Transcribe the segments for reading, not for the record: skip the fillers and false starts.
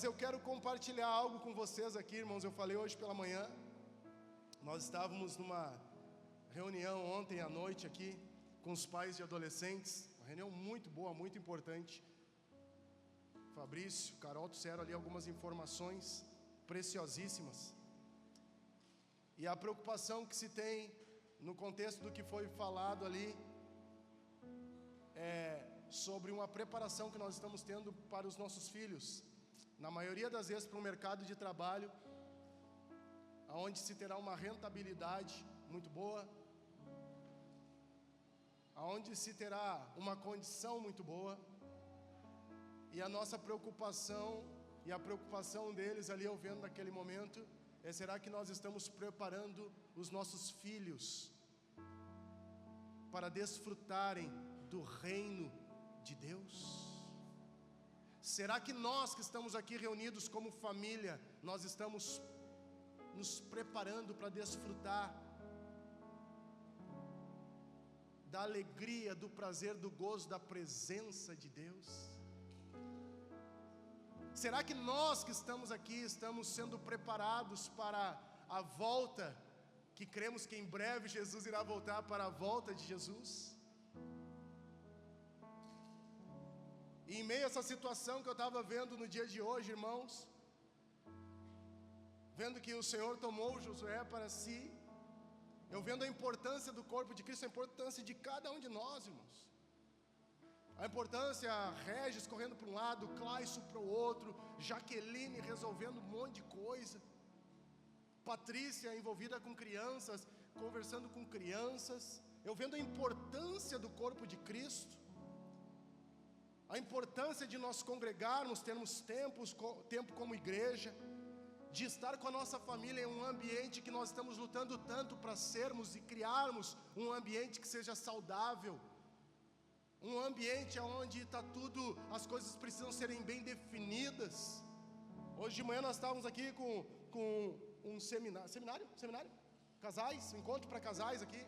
eu quero compartilhar algo com vocês aqui, irmãos. Eu falei hoje pela manhã, nós estávamos numa reunião ontem à noite aqui, com os pais de adolescentes, uma reunião muito boa, muito importante. Fabrício, Carol trouxeram ali algumas informações preciosíssimas. E a preocupação que se tem no contexto do que foi falado ali é sobre uma preparação que nós estamos tendo para os nossos filhos, na maioria das vezes para um mercado de trabalho, onde se terá uma rentabilidade muito boa, onde se terá uma condição muito boa. E a nossa preocupação, e a preocupação deles ali, eu vendo naquele momento, será que nós estamos preparando os nossos filhos para desfrutarem do reino de Deus? Será que nós que estamos aqui reunidos como família, nós estamos nos preparando para desfrutar da alegria, do prazer, do gozo, da presença de Deus? Será que nós que estamos aqui estamos sendo preparados para a volta, que cremos que em breve Jesus irá voltar, para a volta de Jesus? E em meio a essa situação que eu estava vendo no dia de hoje, irmãos, vendo que o Senhor tomou Josué para si, eu vendo a importância do corpo de Cristo, a importância de cada um de nós, irmãos. A importância, Regis correndo para um lado, Claisso para o outro, Jaqueline resolvendo um monte de coisa, Patrícia envolvida com crianças, conversando com crianças. Eu vendo a importância do corpo de Cristo, a importância de nós congregarmos, termos tempo como igreja, de estar com a nossa família em um ambiente que nós estamos lutando tanto para sermos e criarmos um ambiente que seja saudável, um ambiente onde está tudo, as coisas precisam serem bem definidas. Hoje de manhã nós estávamos aqui com um seminário? Casais, um encontro para casais aqui.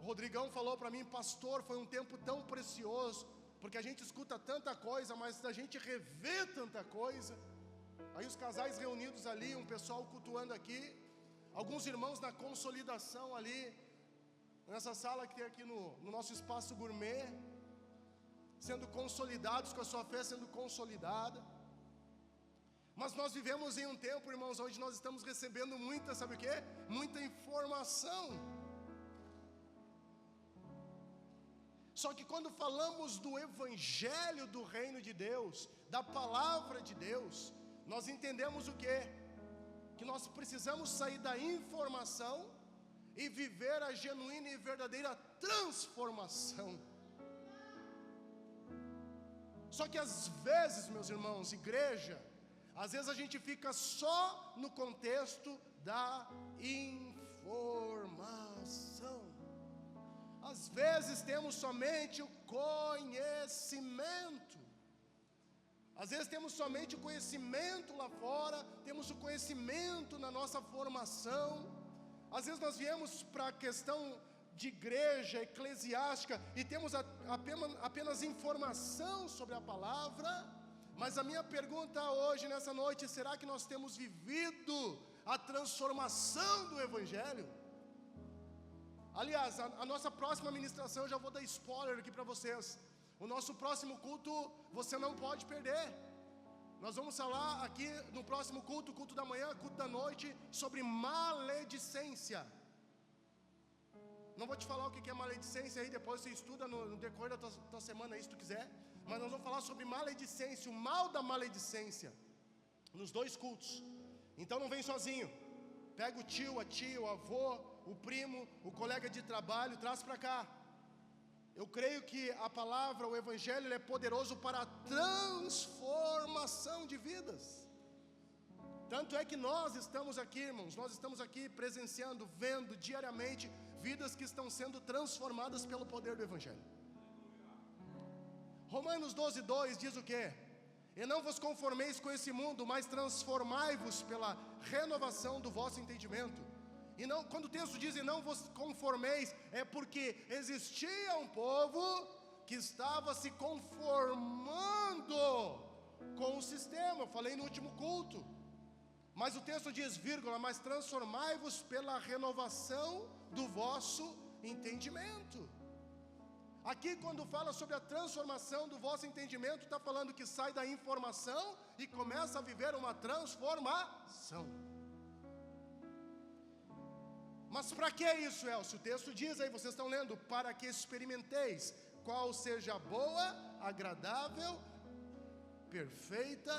O Rodrigão falou para mim: pastor, foi um tempo tão precioso, porque a gente escuta tanta coisa, mas a gente revê tanta coisa. Aí os casais reunidos ali, um pessoal cultuando aqui, alguns irmãos na consolidação ali, nessa sala que tem aqui no nosso espaço gourmet, sendo consolidados com a sua fé, sendo consolidada. Mas nós vivemos em um tempo, irmãos, onde nós estamos recebendo muita, sabe o quê? Muita informação. Só que quando falamos do evangelho do reino de Deus, da palavra de Deus, nós entendemos o quê? Que nós precisamos sair da informação e viver a genuína e verdadeira transformação. Só que às vezes, meus irmãos, igreja, às vezes a gente fica só no contexto da informação. Às vezes temos somente o conhecimento. Às vezes temos somente o conhecimento lá fora, temos o conhecimento na nossa formação. Às vezes nós viemos para a questão de igreja eclesiástica e temos apenas informação sobre a palavra. Mas a minha pergunta hoje, nessa noite, será que nós temos vivido a transformação do evangelho? Aliás, a nossa próxima ministração, eu já vou dar spoiler aqui para vocês. O nosso próximo culto, você não pode perder. Nós vamos falar aqui no próximo culto, culto da manhã, culto da noite, sobre maledicência. Não vou te falar o que é maledicência aí, depois você estuda no decorrer da tua semana aí, se tu quiser. Mas nós vamos falar sobre maledicência, o mal da maledicência, nos dois cultos. Então não vem sozinho. Pega o tio, a tia, o avô, o primo, o colega de trabalho, traz para cá. Eu creio que a palavra, o evangelho, ele é poderoso para a transformação de vidas. Tanto é que nós estamos aqui, irmãos, nós estamos aqui presenciando, vendo diariamente vidas que estão sendo transformadas pelo poder do evangelho. Romanos 12:2 diz o quê? E não vos conformeis com esse mundo, mas transformai-vos pela renovação do vosso entendimento. E não, quando o texto diz e não vos conformeis, é porque existia um povo que estava se conformando com o sistema. Eu falei no último culto. Mas o texto diz, vírgula, mas transformai-vos pela renovação do vosso entendimento. Aqui quando fala sobre a transformação do vosso entendimento, está falando que sai da informação e começa a viver uma transformação. Mas para que isso, Elcio? O texto diz aí, vocês estão lendo, para que experimenteis qual seja a boa, agradável, perfeita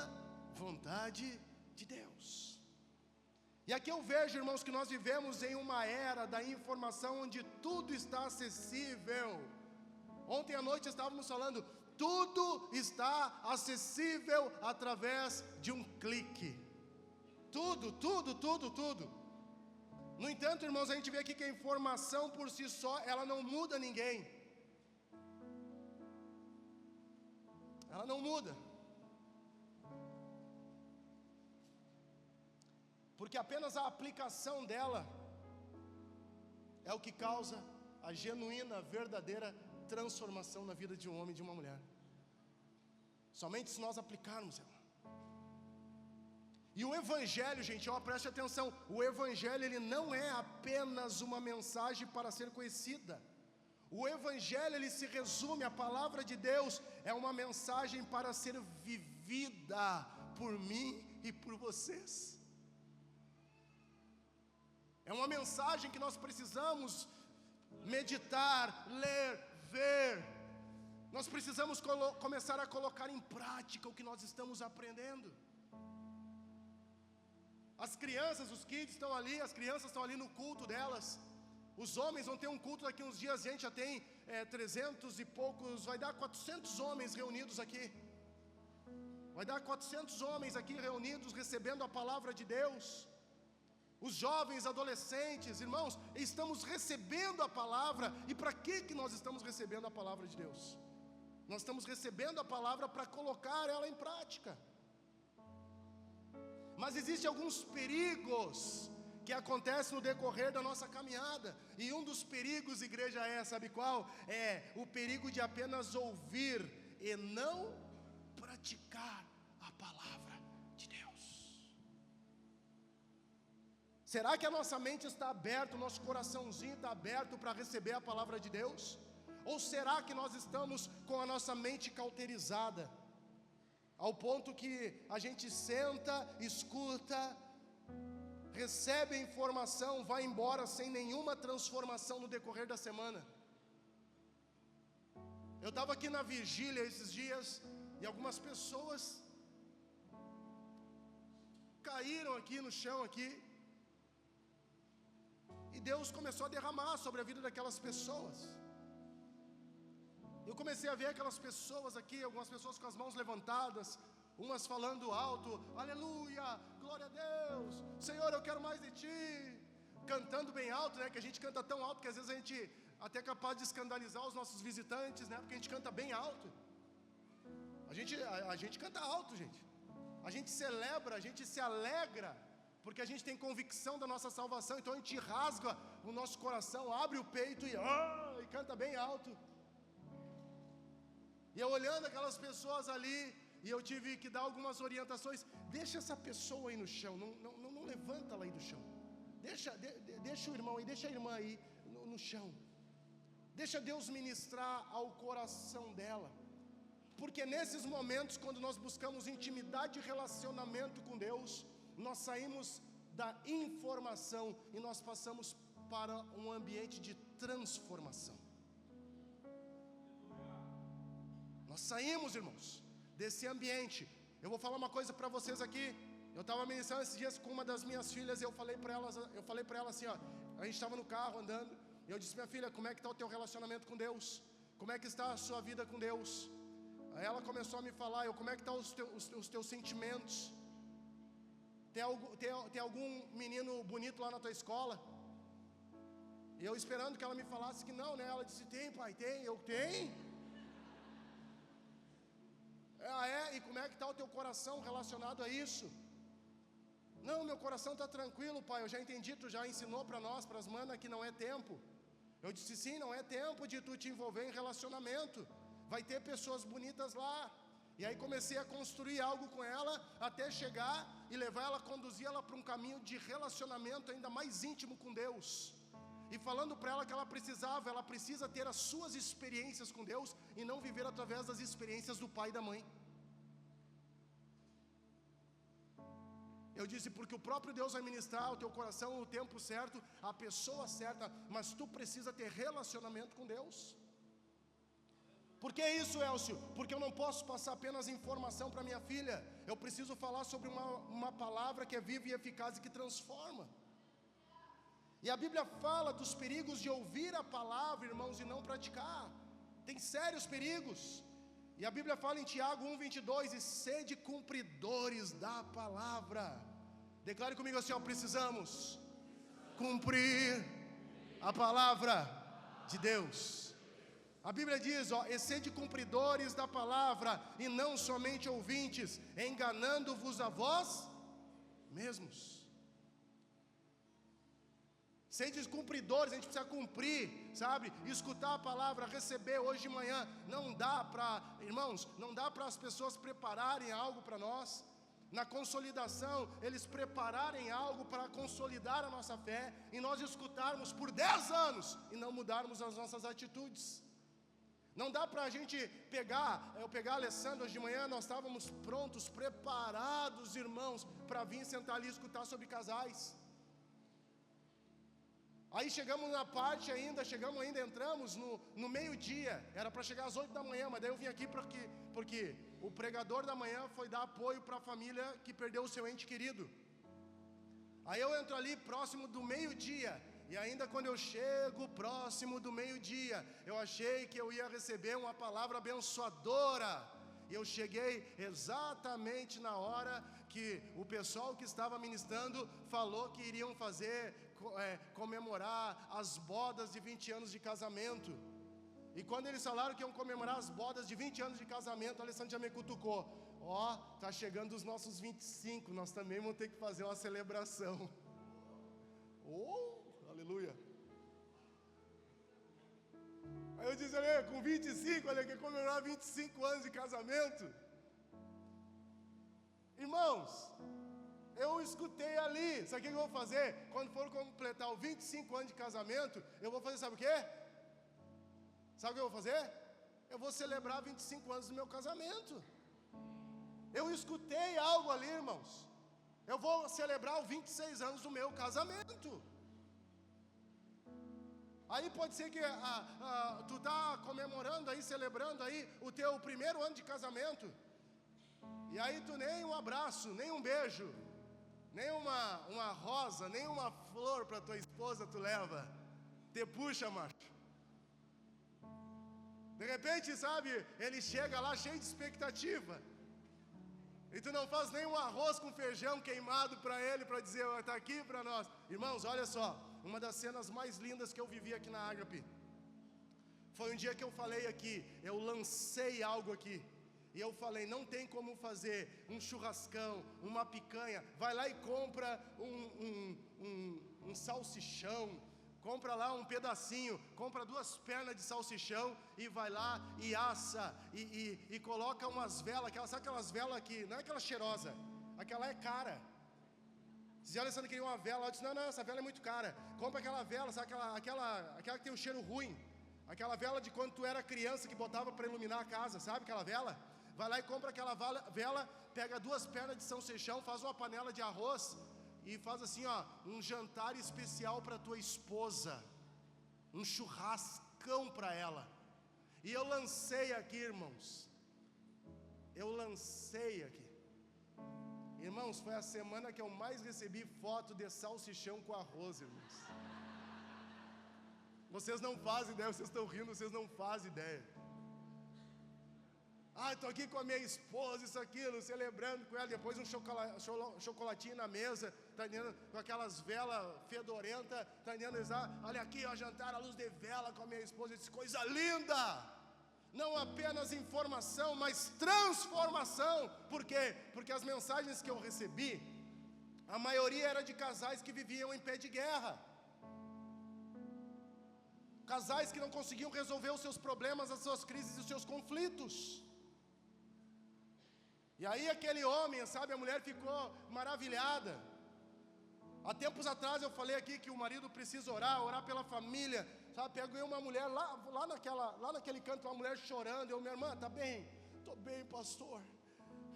vontade de Deus. E aqui eu vejo, irmãos, que nós vivemos em uma era da informação onde tudo está acessível. Ontem à noite estávamos falando, tudo está acessível através de um clique. Tudo. No entanto, irmãos, a gente vê aqui que a informação por si só, ela não muda ninguém. Ela não muda. Porque apenas a aplicação dela é o que causa a genuína, verdadeira transformação na vida de um homem e de uma mulher. Somente se nós aplicarmos ela. E o Evangelho, gente, ó, preste atenção, o Evangelho ele não é apenas uma mensagem para ser conhecida. O Evangelho ele se resume, a palavra de Deus é uma mensagem para ser vivida por mim e por vocês. É uma mensagem que nós precisamos meditar, ler, ver. Nós precisamos começar a colocar em prática o que nós estamos aprendendo. As crianças, os kids estão ali, as crianças estão ali no culto delas. Os homens vão ter um culto daqui uns dias, a gente já tem 300 e poucos, vai dar 400 homens reunidos aqui. Vai dar 400 homens aqui reunidos, recebendo a palavra de Deus. Os jovens, adolescentes, irmãos, estamos recebendo a palavra. E para que nós estamos recebendo a palavra de Deus? Nós estamos recebendo a palavra para colocar ela em prática. Mas existem alguns perigos que acontecem no decorrer da nossa caminhada. E um dos perigos, igreja, sabe qual? É o perigo de apenas ouvir e não praticar a palavra de Deus. Será que a nossa mente está aberta, o nosso coraçãozinho está aberto para receber a palavra de Deus? Ou será que nós estamos com a nossa mente cauterizada? Ao ponto que a gente senta, escuta, recebe a informação, vai embora sem nenhuma transformação no decorrer da semana. Eu estava aqui na vigília esses dias e algumas pessoas caíram aqui no chão aqui. E Deus começou a derramar sobre a vida daquelas pessoas. Eu comecei a ver aquelas pessoas aqui, algumas pessoas com as mãos levantadas, umas falando alto, aleluia, glória a Deus, Senhor, eu quero mais de Ti, cantando bem alto, né, que a gente canta tão alto que às vezes a gente até é capaz de escandalizar os nossos visitantes, né, porque a gente canta bem alto, a gente canta alto, gente, a gente celebra, a gente se alegra, porque a gente tem convicção da nossa salvação, então a gente rasga o nosso coração, abre o peito e canta bem alto. E eu olhando aquelas pessoas ali, e eu tive que dar algumas orientações. Deixa essa pessoa aí no chão, não levanta ela aí do chão. Deixa o irmão aí, deixa a irmã aí no chão. Deixa Deus ministrar ao coração dela. Porque nesses momentos, quando nós buscamos intimidade e relacionamento com Deus, nós saímos da informação e nós passamos para um ambiente de transformação. Nós saímos, irmãos, desse ambiente. Eu vou falar uma coisa para vocês aqui. Eu estava ministrando esses dias com uma das minhas filhas e eu falei para ela assim, ó, a gente estava no carro andando, e eu disse, minha filha, como é que está o teu relacionamento com Deus? Como é que está a sua vida com Deus? Aí ela começou a me falar, como é que estão os teus sentimentos? Tem algum menino bonito lá na tua escola? E eu esperando que ela me falasse que não, né? Ela disse, tem pai, tem, eu tenho. E como é que está o teu coração relacionado a isso? Não, meu coração está tranquilo, pai, eu já entendi, tu já ensinou para nós, para as manas, que não é tempo. Eu disse, sim, não é tempo de tu te envolver em relacionamento. Vai ter pessoas bonitas lá. E aí comecei a construir algo com ela, até chegar e levar ela, conduzir ela para um caminho de relacionamento ainda mais íntimo com Deus. E falando para ela que ela precisa ter as suas experiências com Deus, e não viver através das experiências do pai e da mãe. Eu disse, porque o próprio Deus vai ministrar o teu coração no tempo certo, a pessoa certa, mas tu precisa ter relacionamento com Deus. Por que isso, Elcio? Porque eu não posso passar apenas informação para minha filha, eu preciso falar sobre uma palavra que é viva e eficaz e que transforma. E a Bíblia fala dos perigos de ouvir a palavra, irmãos, e não praticar. Tem sérios perigos. E a Bíblia fala em Tiago 1:22, e sede cumpridores da palavra. Declare comigo assim, ó, precisamos cumprir a palavra de Deus. A Bíblia diz, ó, e sede cumpridores da palavra, e não somente ouvintes, enganando-vos a vós mesmos. Sede cumpridores, a gente precisa cumprir, sabe? Escutar a palavra, receber hoje de manhã. Não dá para, irmãos, não dá para as pessoas prepararem algo para nós. Na consolidação, eles prepararem algo para consolidar a nossa fé, e nós escutarmos por 10 anos e não mudarmos as nossas atitudes. Não dá para a gente eu pegar a Alessandra hoje de manhã, nós estávamos prontos, preparados, irmãos, para vir sentar ali e escutar sobre casais. Aí chegamos na parte ainda, entramos no meio-dia, era para chegar às 8 da manhã, mas daí eu vim aqui porque o pregador da manhã foi dar apoio para a família que perdeu o seu ente querido. Aí eu entro ali próximo do meio-dia, e ainda quando eu chego próximo do meio-dia, eu achei que eu ia receber uma palavra abençoadora, e eu cheguei exatamente na hora que o pessoal que estava ministrando falou que iriam comemorar as bodas de 20 anos de casamento. E quando eles falaram que iam comemorar as bodas de 20 anos de casamento, a Alessandra já me cutucou. Ó, tá chegando os nossos 25, nós também vamos ter que fazer uma celebração. Oh, aleluia. Aí eu disse, olha, com 25, olha, quer comemorar 25 anos de casamento? Irmãos, eu escutei ali, sabe o que eu vou fazer? Quando for completar os 25 anos de casamento, eu vou fazer, sabe o quê? Sabe o que eu vou fazer? Eu vou celebrar 25 anos do meu casamento. Eu escutei algo ali, irmãos. Eu vou celebrar os 26 anos do meu casamento. Aí pode ser que tu tá comemorando aí, celebrando aí o teu primeiro ano de casamento. E aí tu nem um abraço, nem um beijo, nem uma rosa, nem uma flor para tua esposa tu leva. Te puxa, macho. De repente, sabe, ele chega lá cheio de expectativa, e tu não faz nem um arroz com feijão queimado para ele, para dizer, está aqui para nós. Irmãos, olha só, uma das cenas mais lindas que eu vivi aqui na Ágape, foi um dia que eu falei aqui, eu lancei algo aqui, e eu falei, não tem como fazer um churrascão, uma picanha, vai lá e compra um salsichão, compra lá um pedacinho, compra 2 pernas de salsichão e vai lá e assa e coloca umas velas, sabe aquelas velas que, não é aquela cheirosa, aquela é cara. Se a Alessandra queria uma vela, eu disse, não, essa vela é muito cara, compra aquela vela, sabe aquela que tem um cheiro ruim, aquela vela de quando tu era criança que botava para iluminar a casa, sabe aquela vela? Vai lá e compra aquela vela, pega 2 pernas de salsichão, faz uma panela de arroz, e faz assim, ó, um jantar especial para tua esposa, um churrascão para ela. E eu lancei aqui, irmãos, irmãos, foi a semana que eu mais recebi foto de salsichão com arroz, irmãos. Vocês não fazem ideia, vocês estão rindo, vocês não fazem ideia. Estou aqui com a minha esposa, isso, aquilo, celebrando com ela, depois um chocolatinho na mesa, tá entendendo? Com aquelas velas fedorentas, tá entendendo? Olha aqui, ó, jantar à luz de vela com a minha esposa, eu disse, coisa linda! Não apenas informação, mas transformação. Por quê? Porque as mensagens que eu recebi, a maioria era de casais que viviam em pé de guerra. Casais que não conseguiam resolver os seus problemas, as suas crises e os seus conflitos. E aí aquele homem, sabe, a mulher ficou maravilhada. Há tempos atrás eu falei aqui que o marido precisa orar pela família, sabe, peguei uma mulher lá naquele canto, uma mulher chorando, minha irmã, tá bem? Tô bem, pastor,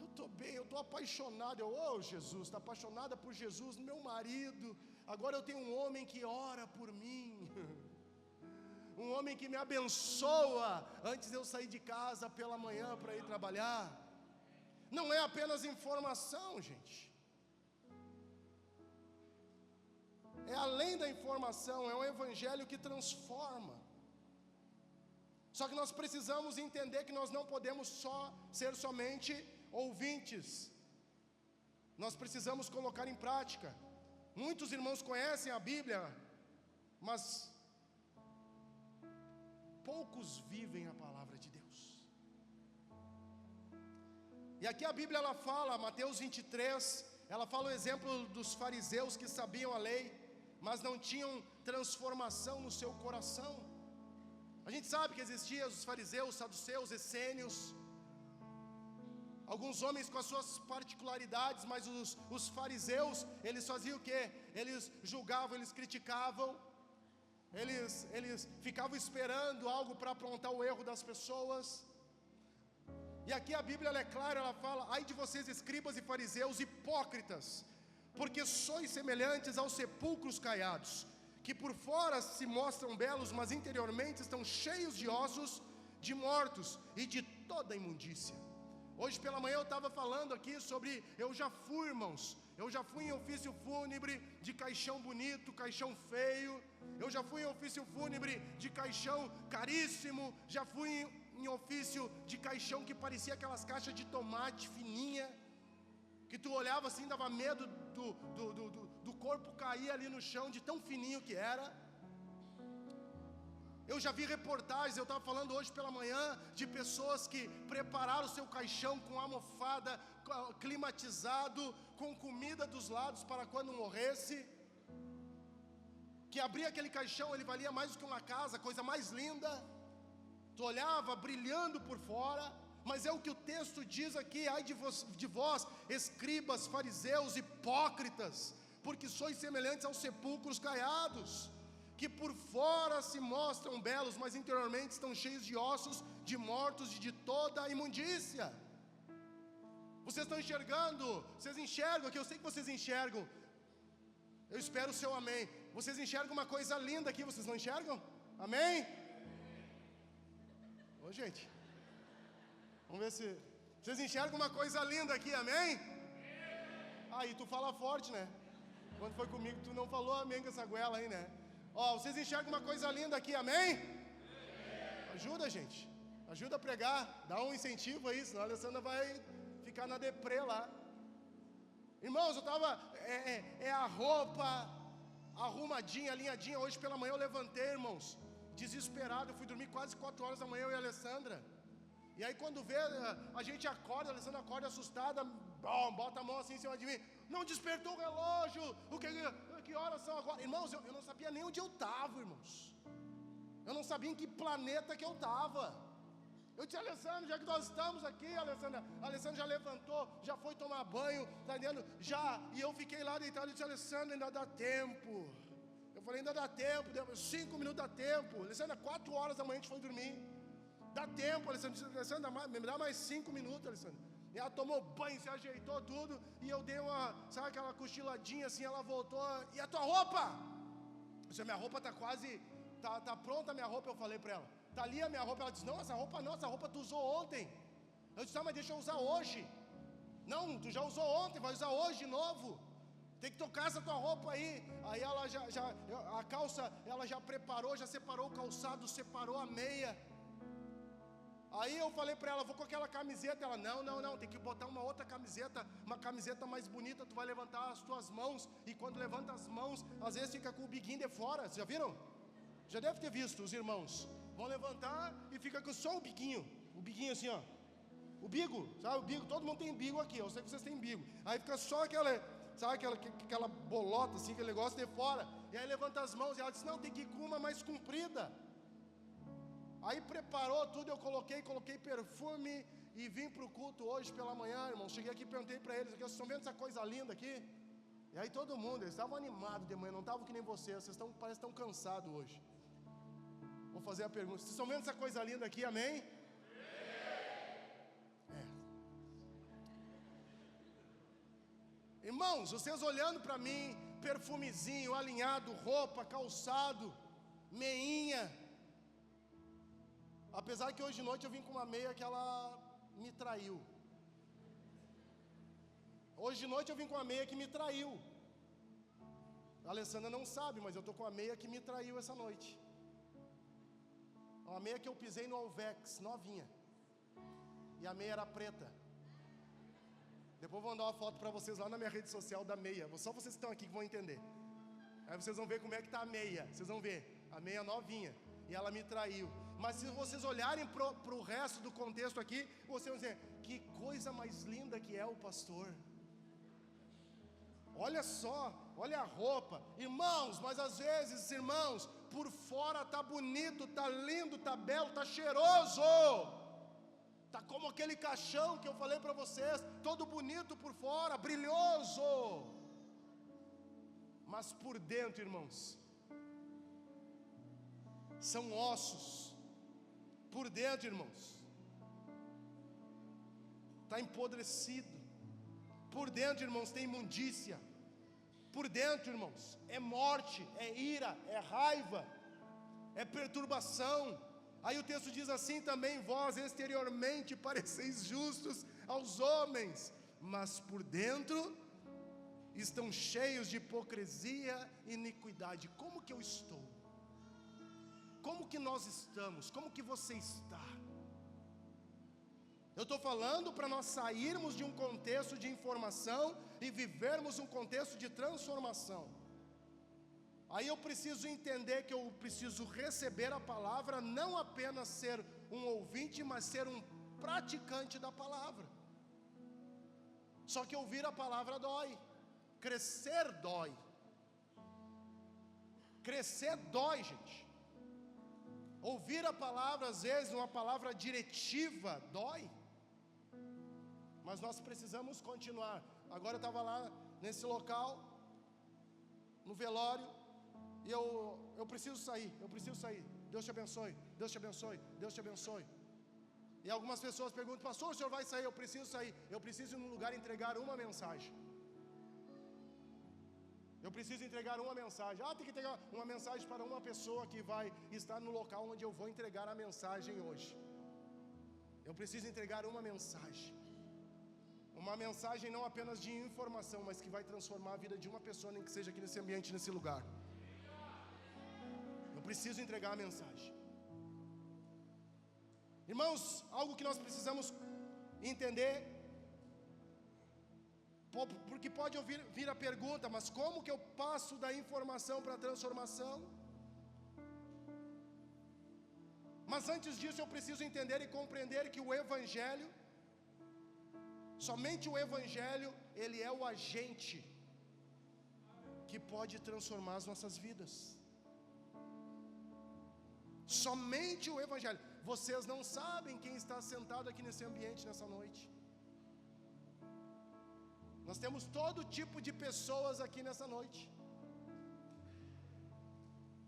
eu tô bem, eu tô apaixonado. Jesus, tá apaixonada por Jesus, meu marido, agora eu tenho um homem que ora por mim, um homem que me abençoa antes de eu sair de casa pela manhã para ir trabalhar. Não é apenas informação, gente. É além da informação, é um evangelho que transforma. Só que nós precisamos entender que nós não podemos ser somente ouvintes. Nós precisamos colocar em prática. Muitos irmãos conhecem a Bíblia, mas poucos vivem a palavra de Deus. E aqui a Bíblia ela fala, Mateus 23, ela fala o exemplo dos fariseus que sabiam a lei, mas não tinham transformação no seu coração. A gente sabe que existiam os fariseus, saduceus, essênios, alguns homens com as suas particularidades, mas os fariseus, eles faziam o quê? Eles julgavam, eles criticavam, eles ficavam esperando algo para apontar o erro das pessoas. E aqui a Bíblia ela é clara, ela fala: ai de vocês, escribas e fariseus hipócritas, porque sois semelhantes aos sepulcros caiados, que por fora se mostram belos, mas interiormente estão cheios de ossos de mortos e de toda imundícia. Hoje pela manhã eu estava falando aqui sobre, eu já fui, irmãos, eu já fui em ofício fúnebre de caixão bonito, caixão feio, eu já fui em ofício fúnebre de caixão caríssimo, já fui em ofício de caixão que parecia aquelas caixas de tomate fininha, que tu olhava assim, dava medo do corpo cair ali no chão, de tão fininho que era. Eu já vi reportagens, eu estava falando hoje pela manhã, de pessoas que prepararam o seu caixão com almofada, climatizado, com comida dos lados para quando morresse, que abria aquele caixão, ele valia mais do que uma casa, coisa mais linda, tu olhava brilhando por fora. Mas é o que o texto diz aqui: ai de vós, escribas, fariseus, hipócritas, porque sois semelhantes aos sepulcros caiados, que por fora se mostram belos, mas interiormente estão cheios de ossos, de mortos e de toda a imundícia. Vocês estão enxergando? Vocês enxergam aqui? Eu sei que vocês enxergam. Eu espero o seu amém. Vocês enxergam uma coisa linda aqui, vocês não enxergam? Amém? Ô gente, vamos ver se vocês enxergam uma coisa linda aqui, amém? Aí tu fala forte, né? Quando foi comigo tu não falou amém com essa goela aí, né? Ó, vocês enxergam uma coisa linda aqui, amém? Ajuda, gente, ajuda a pregar, dá um incentivo aí, senão a Alessandra vai ficar na deprê lá. Irmãos, eu tava, a roupa arrumadinha, alinhadinha. Hoje pela manhã eu levantei, irmãos, desesperado, eu fui dormir quase 4 horas da manhã, eu e a Alessandra. E aí quando vê, a gente acorda, a Alessandra acorda assustada, bota a mão assim em cima de mim: não despertou o relógio, que horas são agora? Irmãos, eu não sabia nem onde eu estava, irmãos. Eu não sabia em que planeta que eu estava. Eu disse: Alessandra, já que nós estamos aqui, a Alessandra já levantou, já foi tomar banho, tá entendendo? Já, e eu fiquei lá deitado, eu disse: Alessandra, ainda dá tempo. Eu falei: ainda dá tempo, 5 minutos dá tempo. Alessandra, 4 horas da manhã a gente foi dormir. Dá tempo, Alessandra, me dá mais 5 minutos, Alessandra. E ela tomou banho, se ajeitou tudo, e eu dei uma, sabe, aquela cochiladinha assim, ela voltou: e a tua roupa? Eu disse: minha roupa está quase, tá pronta a minha roupa. Eu falei para ela: tá ali a minha roupa. Ela disse: não, essa roupa não, essa roupa tu usou ontem. Eu disse: mas deixa eu usar hoje. Não, tu já usou ontem, vai usar hoje de novo. Tem que tocar essa tua roupa aí. Aí ela a calça, ela já preparou, já separou o calçado, separou a meia. Aí eu falei para ela: vou com aquela camiseta. Ela: não, tem que botar uma outra camiseta, uma camiseta mais bonita. Tu vai levantar as tuas mãos, e quando levanta as mãos, às vezes fica com o biguinho de fora. Vocês já viram? Já deve ter visto, os irmãos vão levantar e fica com só o biguinho assim, ó. O bigo, sabe, o bigo, todo mundo tem bigo aqui, eu sei que vocês têm bigo. Aí fica só aquela, sabe, aquela bolota assim, aquele negócio de fora. E aí levanta as mãos, e ela diz: não, tem que ir com uma mais comprida. Aí preparou tudo, eu coloquei perfume, e vim para o culto hoje pela manhã, irmão. Cheguei aqui e perguntei para eles: vocês estão vendo essa coisa linda aqui? E aí todo mundo, eles estavam animados de manhã, não estavam que nem vocês parece que estão cansados hoje. Vou fazer a pergunta: vocês estão vendo essa coisa linda aqui, amém? Irmãos, vocês olhando para mim, perfumezinho, alinhado, roupa, calçado, meinha. Apesar que hoje de noite eu vim com uma meia que ela me traiu. Hoje de noite eu vim com uma meia que me traiu. A Alessandra não sabe, mas eu estou com a meia que me traiu essa noite. Uma meia que eu pisei no Alvex, novinha. E a meia era preta. Depois eu vou mandar uma foto para vocês lá na minha rede social da meia. Só vocês que estão aqui que vão entender. Aí vocês vão ver como é que está a meia. Vocês vão ver, a meia novinha. E ela me traiu. Mas se vocês olharem para o resto do contexto aqui, vocês vão dizer: que coisa mais linda que é o pastor. Olha só, olha a roupa. Irmãos, mas às vezes, irmãos, por fora está bonito, está lindo, está belo, está cheiroso. Está como aquele caixão que eu falei para vocês, todo bonito por fora, brilhoso. Mas por dentro, irmãos, são ossos. Por dentro, irmãos, está empodrecido. Por dentro, irmãos, tem imundícia. Por dentro, irmãos, é morte, é ira, é raiva, é perturbação. Aí o texto diz assim também: vós exteriormente pareceis justos aos homens, mas por dentro estão cheios de hipocrisia e iniquidade. Como que eu estou? Como que nós estamos? Como que você está? Eu estou falando para nós sairmos de um contexto de informação e vivermos um contexto de transformação. Aí eu preciso entender que eu preciso receber a palavra, não apenas ser um ouvinte, mas ser um praticante da palavra. Só que ouvir a palavra dói, crescer dói. Crescer dói, gente. Ouvir a palavra, às vezes, uma palavra diretiva, dói. Mas nós precisamos continuar. Agora eu estava lá nesse local, no velório, e eu preciso sair. Deus te abençoe, Deus te abençoe, Deus te abençoe. E algumas pessoas perguntam: pastor, o senhor vai sair? Eu preciso sair. Eu preciso ir num lugar entregar uma mensagem. Eu preciso entregar uma mensagem. Tem que entregar uma mensagem para uma pessoa que vai estar no local onde eu vou entregar a mensagem hoje. Eu preciso entregar uma mensagem. Uma mensagem não apenas de informação, mas que vai transformar a vida de uma pessoa, nem que seja aqui nesse ambiente, nesse lugar. Eu preciso entregar a mensagem. Irmãos, algo que nós precisamos entender, porque pode vir a pergunta: mas como que eu passo da informação para a transformação? Mas antes disso eu preciso entender e compreender que o Evangelho, somente o Evangelho, ele é o agente que pode transformar as nossas vidas. Somente o Evangelho. Vocês não sabem quem está sentado aqui nesse ambiente nessa noite. Nós temos todo tipo de pessoas aqui nessa noite.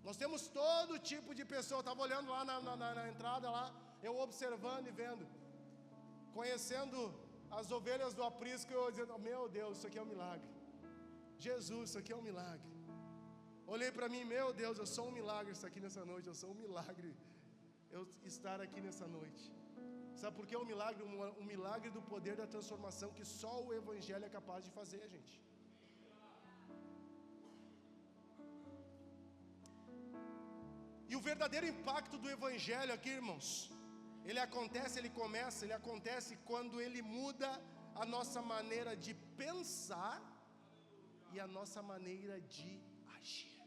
Nós temos todo tipo de pessoa. Eu estava olhando lá na entrada lá, eu observando e vendo, conhecendo as ovelhas do aprisco, eu dizendo: meu Deus, isso aqui é um milagre. Jesus, isso aqui é um milagre. Olhei para mim: meu Deus, eu sou um milagre estar aqui nessa noite. Eu sou um milagre eu estar aqui nessa noite. Sabe por que é um milagre? Um milagre do poder da transformação que só o Evangelho é capaz de fazer, gente. E o verdadeiro impacto do Evangelho aqui, irmãos, ele acontece quando ele muda a nossa maneira de pensar e a nossa maneira de agir.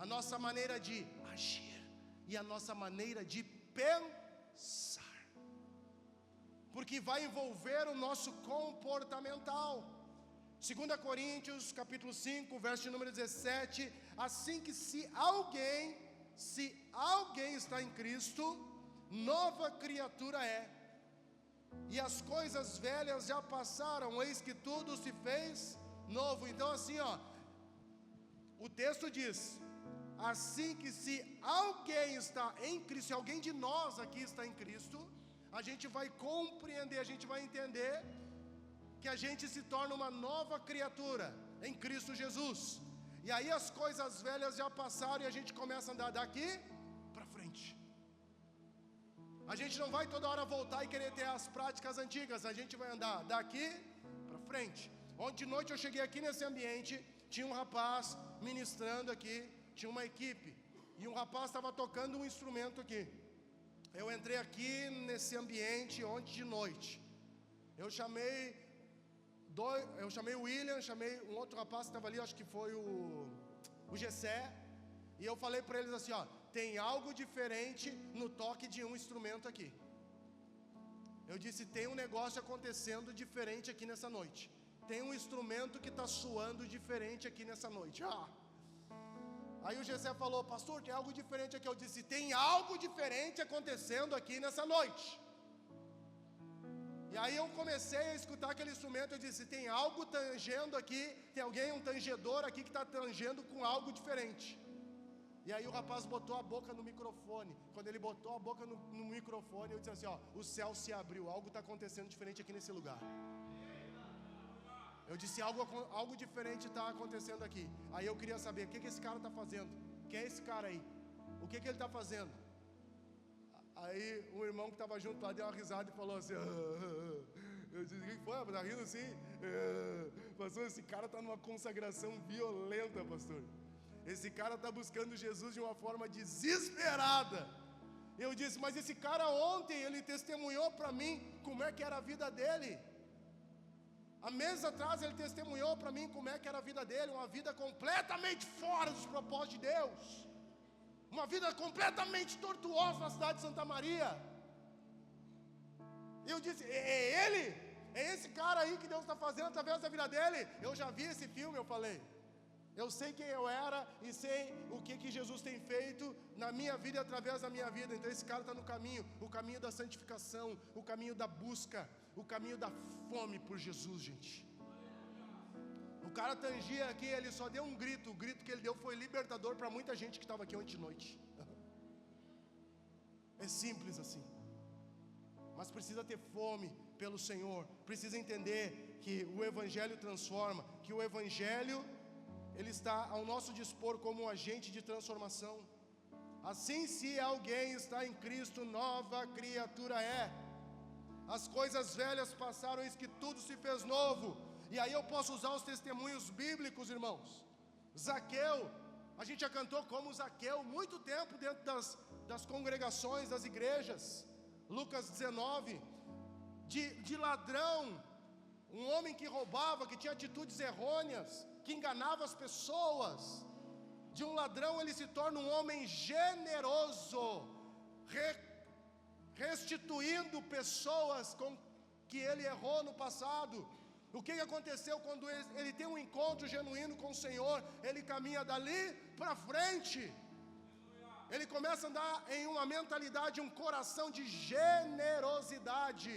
A nossa maneira de agir e a nossa maneira de pensar. Porque vai envolver o nosso comportamental. 2 Coríntios, capítulo 5, verso de número 17. Assim que se alguém está em Cristo, nova criatura é. e as coisas velhas já passaram, eis que tudo se fez novo. Então assim, o texto diz, assim que se alguém está em Cristo, se alguém de nós aqui está em Cristo, a gente vai compreender, a gente vai entender que a gente se torna uma nova criatura em Cristo Jesus. E aí as coisas velhas já passaram e a gente começa a andar daqui para frente. A gente não vai toda hora voltar e querer ter as práticas antigas, a gente vai andar daqui para frente. Ontem de noite eu cheguei aqui nesse ambiente, tinha um rapaz ministrando aqui, tinha uma equipe, e um rapaz estava tocando um instrumento aqui. Eu entrei aqui nesse ambiente ontem de noite. Eu chamei o William, chamei um outro rapaz que estava ali, acho que foi o Gessé, e eu falei para eles assim, tem algo diferente no toque de um instrumento aqui. Eu disse, tem um negócio acontecendo diferente aqui nessa noite. Tem um instrumento que está suando diferente aqui nessa noite. Aí o Gessé falou, pastor, tem algo diferente aqui. Eu disse, tem algo diferente acontecendo aqui nessa noite. E aí eu comecei a escutar aquele instrumento, eu disse, tem algo tangendo aqui, tem alguém, um tangedor aqui que está tangendo com algo diferente. E aí o rapaz botou a boca no microfone. Quando ele botou a boca no microfone, eu disse assim, o céu se abriu, algo está acontecendo diferente aqui nesse lugar. Eu disse, algo diferente está acontecendo aqui. Aí eu queria saber, o que esse cara está fazendo? Quem é esse cara aí? O que ele está fazendo? Aí um irmão que estava junto lá deu uma risada e falou assim, eu disse, o que foi? Está rindo assim? Pastor, esse cara está numa consagração violenta, pastor. Esse cara está buscando Jesus de uma forma desesperada. Eu disse, mas esse cara ontem, ele testemunhou para mim como é que era a vida dele. Há meses atrás ele testemunhou para mim como é que era a vida dele, uma vida completamente fora dos propósitos de Deus. Uma vida completamente tortuosa na cidade de Santa Maria. Eu disse, é ele? É esse cara aí que Deus está fazendo através da vida dele? Eu já vi esse filme, eu falei. Eu sei quem eu era e sei o que Jesus tem feito na minha vida e através da minha vida. Então esse cara está no caminho, o caminho da santificação, o caminho da busca, o caminho da fome por Jesus, gente. O cara tangia aqui, ele só deu um grito, o grito que ele deu foi libertador para muita gente que estava aqui ontem de noite. É simples assim. Mas precisa ter fome pelo Senhor, precisa entender que o Evangelho transforma, que o Evangelho ele está ao nosso dispor como um agente de transformação. Assim, se alguém está em Cristo, nova criatura é. As coisas velhas passaram, eis que tudo se fez novo. E aí eu posso usar os testemunhos bíblicos, irmãos. Zaqueu, a gente já cantou como Zaqueu, muito tempo dentro das congregações, das igrejas. Lucas 19, de ladrão, um homem que roubava, que tinha atitudes errôneas, que enganava as pessoas. De um ladrão ele se torna um homem generoso, restituindo pessoas com que ele errou no passado. O que aconteceu quando ele tem um encontro genuíno com o Senhor? Ele caminha dali para frente. Ele começa a andar em uma mentalidade, um coração de generosidade.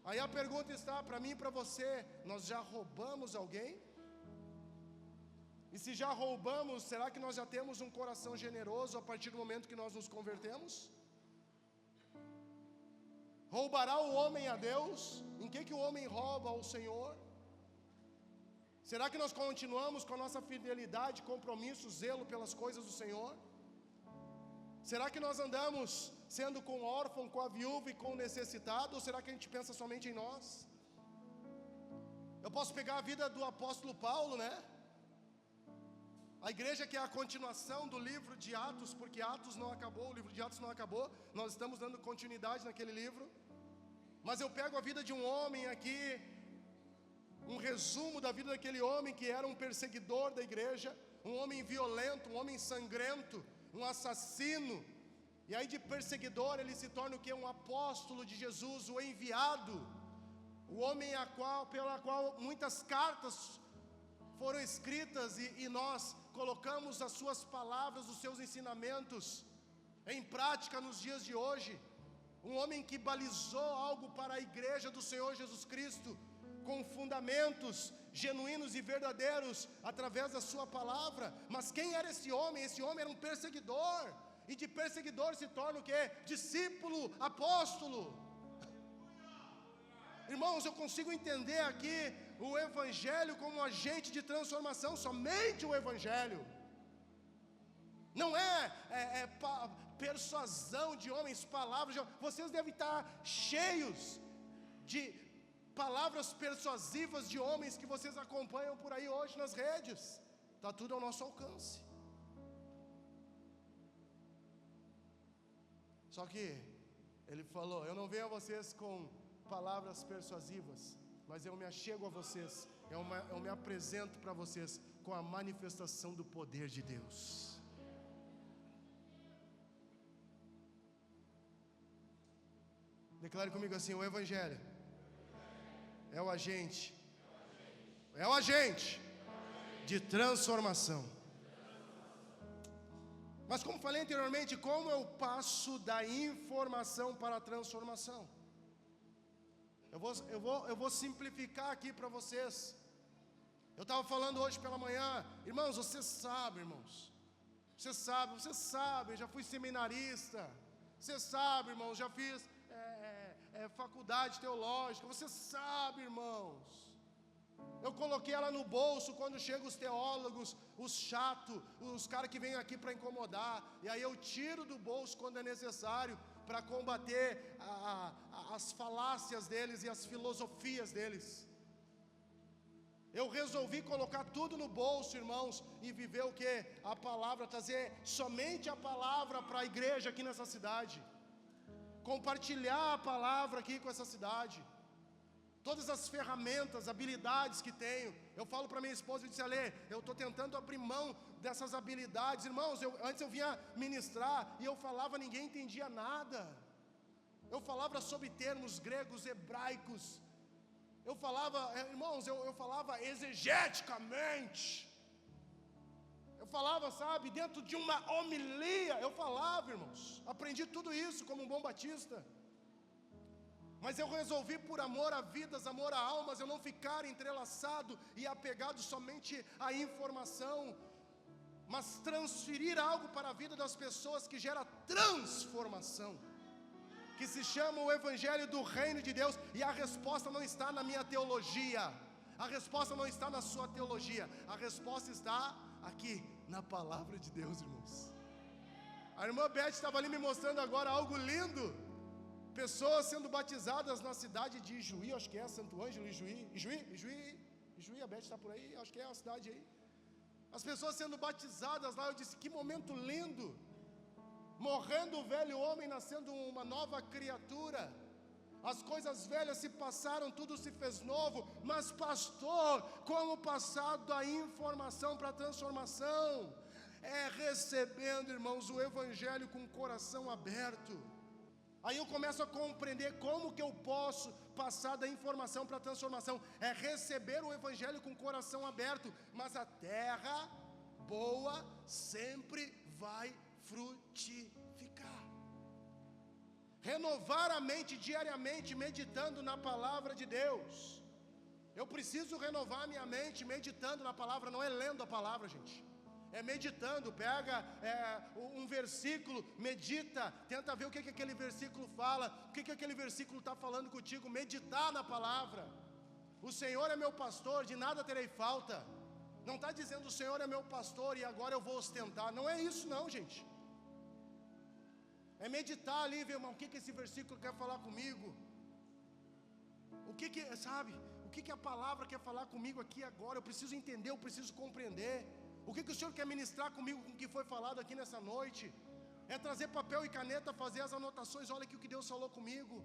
Aí a pergunta está para mim e para você: nós já roubamos alguém? E se já roubamos, será que nós já temos um coração generoso a partir do momento que nós nos convertemos? Roubará o homem a Deus? Em que o homem rouba ao Senhor? Será que nós continuamos com a nossa fidelidade, compromisso, zelo pelas coisas do Senhor? Será que nós andamos sendo com o órfão, com a viúva e com o necessitado? Ou será que a gente pensa somente em nós? Eu posso pegar a vida do apóstolo Paulo, né? A igreja que é a continuação do livro de Atos, porque Atos não acabou, o livro de Atos não acabou, nós estamos dando continuidade naquele livro. Mas eu pego a vida de um homem aqui, um resumo da vida daquele homem que era um perseguidor da igreja, um homem violento, um homem sangrento, um assassino. E aí de perseguidor ele se torna o que? Um apóstolo de Jesus, o enviado, o homem pela qual muitas cartas foram escritas e nós colocamos as suas palavras, os seus ensinamentos em prática nos dias de hoje. um homem que balizou algo para a igreja do Senhor Jesus Cristo, com fundamentos genuínos e verdadeiros, através da sua palavra. Mas quem era esse homem? Esse homem era um perseguidor, e de perseguidor se torna o quê? Discípulo, apóstolo. Irmãos, eu consigo entender aqui o Evangelho como um agente de transformação, somente o Evangelho. Não é persuasão de homens, palavras de... Vocês devem estar cheios de palavras persuasivas de homens que vocês acompanham por aí hoje nas redes. Está tudo ao nosso alcance. Só que ele falou: eu não venho a vocês com palavras persuasivas, mas eu me achego a vocês, eu me apresento para vocês com a manifestação do poder de Deus. Declare comigo assim: o Evangelho é o agente de transformação. Mas como falei anteriormente, como eu passo da informação para a transformação? Eu vou simplificar aqui para vocês. Eu estava falando hoje pela manhã, irmãos, você sabe, já fui seminarista, você sabe, irmãos, já fiz faculdade teológica, você sabe, irmãos. Eu coloquei ela no bolso quando chegam os teólogos, os chatos, os caras que vêm aqui para incomodar, e aí eu tiro do bolso quando é necessário, para combater as falácias deles e as filosofias deles. Eu resolvi colocar tudo no bolso, irmãos, e viver o que? A palavra, trazer somente a palavra para a igreja aqui nessa cidade, compartilhar a palavra aqui com essa cidade, todas as ferramentas, habilidades que tenho. Eu falo para minha esposa, eu disse: Alê, eu estou tentando abrir mão dessas habilidades. Irmãos, antes eu vinha ministrar e eu falava, ninguém entendia nada. Eu falava sobre termos gregos, hebraicos. Eu falava, irmãos, eu falava exegeticamente. Eu falava, sabe, dentro de uma homilia. Eu falava, irmãos. Aprendi tudo isso como um bom batista. Mas eu resolvi, por amor a vidas, amor a almas, eu não ficar entrelaçado e apegado somente à informação, mas transferir algo para a vida das pessoas que gera transformação, que se chama o Evangelho do Reino de Deus. E a resposta não está na minha teologia, a resposta não está na sua teologia, a resposta está aqui, na palavra de Deus, irmãos. A irmã Beth estava ali me mostrando agora algo lindo. Pessoas sendo batizadas na cidade de Ijuí, acho que é Santo Ângelo, Ijuí, a Beth está por aí, acho que é a cidade aí. As pessoas sendo batizadas lá, eu disse: que momento lindo. Morrendo o velho homem, nascendo uma nova criatura. As coisas velhas se passaram, tudo se fez novo. Mas pastor, como passar da informação para a transformação? É recebendo, irmãos, o Evangelho com o coração aberto. Aí eu começo a compreender como que eu posso passar da informação para a transformação. É receber o Evangelho com o coração aberto. Mas a terra boa sempre vai frutificar. Renovar a mente diariamente, meditando na palavra de Deus. Eu preciso renovar minha mente meditando na palavra. Não é lendo a palavra, gente, é meditando. Pega um versículo, medita, tenta ver o que aquele versículo fala, o que aquele versículo está falando contigo. Meditar na palavra. O Senhor é meu pastor, de nada terei falta. Não está dizendo o Senhor é meu pastor e agora eu vou ostentar. Não é isso não, gente. É meditar ali, ver, irmão, o que esse versículo quer falar comigo. Sabe, o que a palavra quer falar comigo aqui agora. Eu preciso entender, eu preciso compreender. O que o Senhor quer ministrar comigo com o que foi falado aqui nessa noite? É trazer papel e caneta, fazer as anotações. Olha aqui o que Deus falou comigo.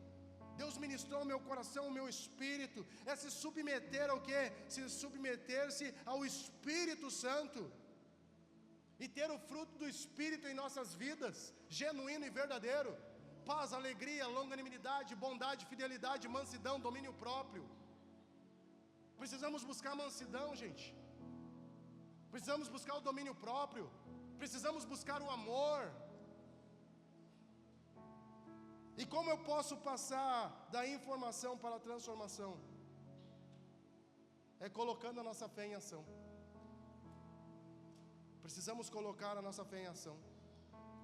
Deus ministrou o meu coração, o meu espírito. É se submeter ao quê? Se submeter-se ao Espírito Santo. E ter o fruto do Espírito em nossas vidas, genuíno e verdadeiro. Paz, alegria, longanimidade, bondade, fidelidade, mansidão, domínio próprio. Precisamos buscar mansidão, gente. Precisamos buscar o domínio próprio. Precisamos buscar o amor. E como eu posso passar da informação para a transformação? É colocando a nossa fé em ação. Precisamos colocar a nossa fé em ação,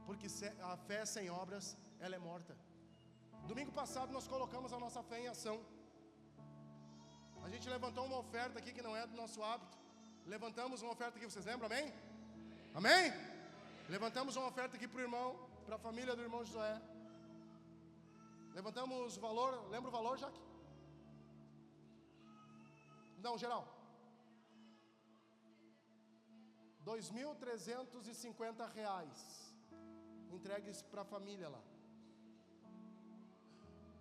porque a fé sem obras, ela é morta. Domingo passado nós colocamos a nossa fé em ação. A gente levantou uma oferta aqui que não é do nosso hábito. Levantamos uma oferta aqui, vocês lembram, amém? Amém? Levantamos uma oferta aqui para o irmão, para a família do irmão Josué. Levantamos o valor, lembra o valor, Jaque? Não, geral. R$2.350 entregues para a família lá.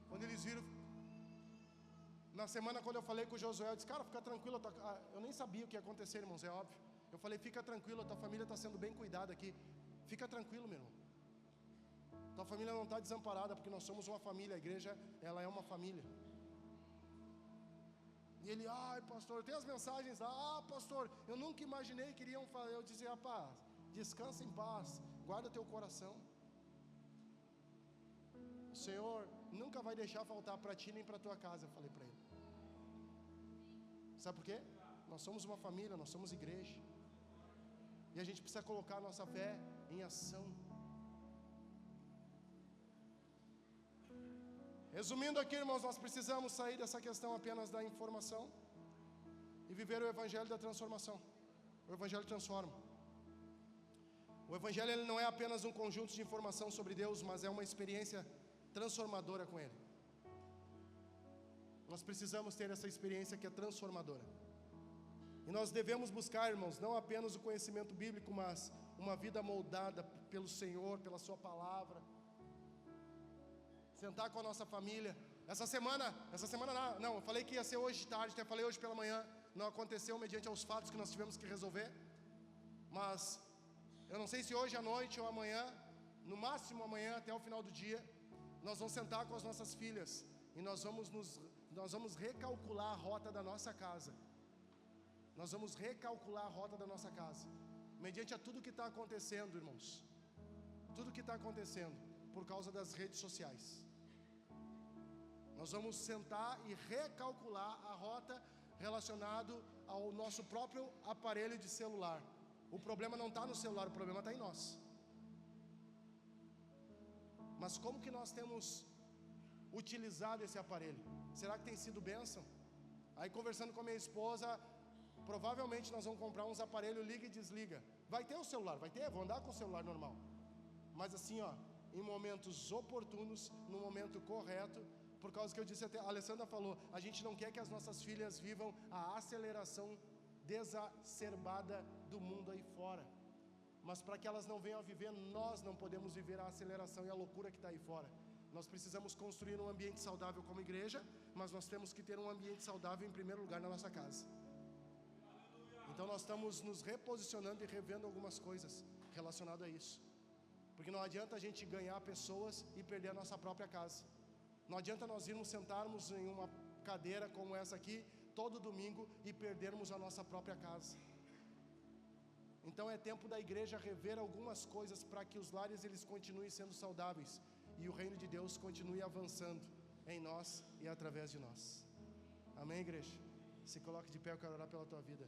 Quando eles viram, na semana quando eu falei com o Josué, eu disse, cara, fica tranquilo, eu nem sabia o que ia acontecer, irmãos, é óbvio. Eu falei, fica tranquilo, a tua família está sendo bem cuidada aqui. Fica tranquilo, meu irmão. Tua família não está desamparada, porque nós somos uma família, a igreja, ela é uma família. E ele, ai pastor, tem as mensagens lá, pastor, eu nunca imaginei que iriam falar. Eu dizia, rapaz, descansa em paz, guarda teu coração. O Senhor nunca vai deixar faltar para ti nem para tua casa, eu falei para ele. Sabe por quê? Nós somos uma família, nós somos igreja. E a gente precisa colocar a nossa fé em ação. Resumindo aqui, irmãos, nós precisamos sair dessa questão apenas da informação e viver o evangelho da transformação. O evangelho transforma. O evangelho ele não é apenas um conjunto de informação sobre Deus, mas é uma experiência transformadora com Ele. Nós precisamos ter essa experiência que é transformadora. E nós devemos buscar, irmãos, não apenas o conhecimento bíblico, mas uma vida moldada pelo Senhor, pela Sua palavra. Sentar com a nossa família. Essa semana não, eu falei que ia ser hoje de tarde, até falei hoje pela manhã. Não aconteceu mediante aos fatos que nós tivemos que resolver. Mas eu não sei se hoje à noite ou amanhã, no máximo amanhã até o final do dia, nós vamos sentar com as nossas filhas e nós vamos recalcular a rota da nossa casa. Nós vamos recalcular a rota da nossa casa, mediante a tudo que está acontecendo, irmãos. Tudo que está acontecendo por causa das redes sociais. Nós vamos sentar e recalcular a rota relacionado ao nosso próprio aparelho de celular. O problema não está no celular, o problema está em nós. Mas como que nós temos utilizado esse aparelho? Será que tem sido bênção? Aí conversando com a minha esposa, provavelmente nós vamos comprar uns aparelhos liga e desliga. Vai ter o celular, vai ter, vou andar com o celular normal. Mas assim, em momentos oportunos, no momento correto, por causa que eu disse até, a Alessandra falou, a gente não quer que as nossas filhas vivam a aceleração desacerbada do mundo aí fora. Mas para que elas não venham a viver, nós não podemos viver a aceleração e a loucura que está aí fora. Nós precisamos construir um ambiente saudável como igreja, mas nós temos que ter um ambiente saudável em primeiro lugar na nossa casa. Então nós estamos nos reposicionando e revendo algumas coisas relacionadas a isso. Porque não adianta a gente ganhar pessoas e perder a nossa própria casa. Não adianta nós irmos sentarmos em uma cadeira como essa aqui, todo domingo, e perdermos a nossa própria casa. Então é tempo da igreja rever algumas coisas para que os lares eles continuem sendo saudáveis e o reino de Deus continue avançando em nós e através de nós. Amém, igreja? Se coloque de pé, eu quero orar pela tua vida.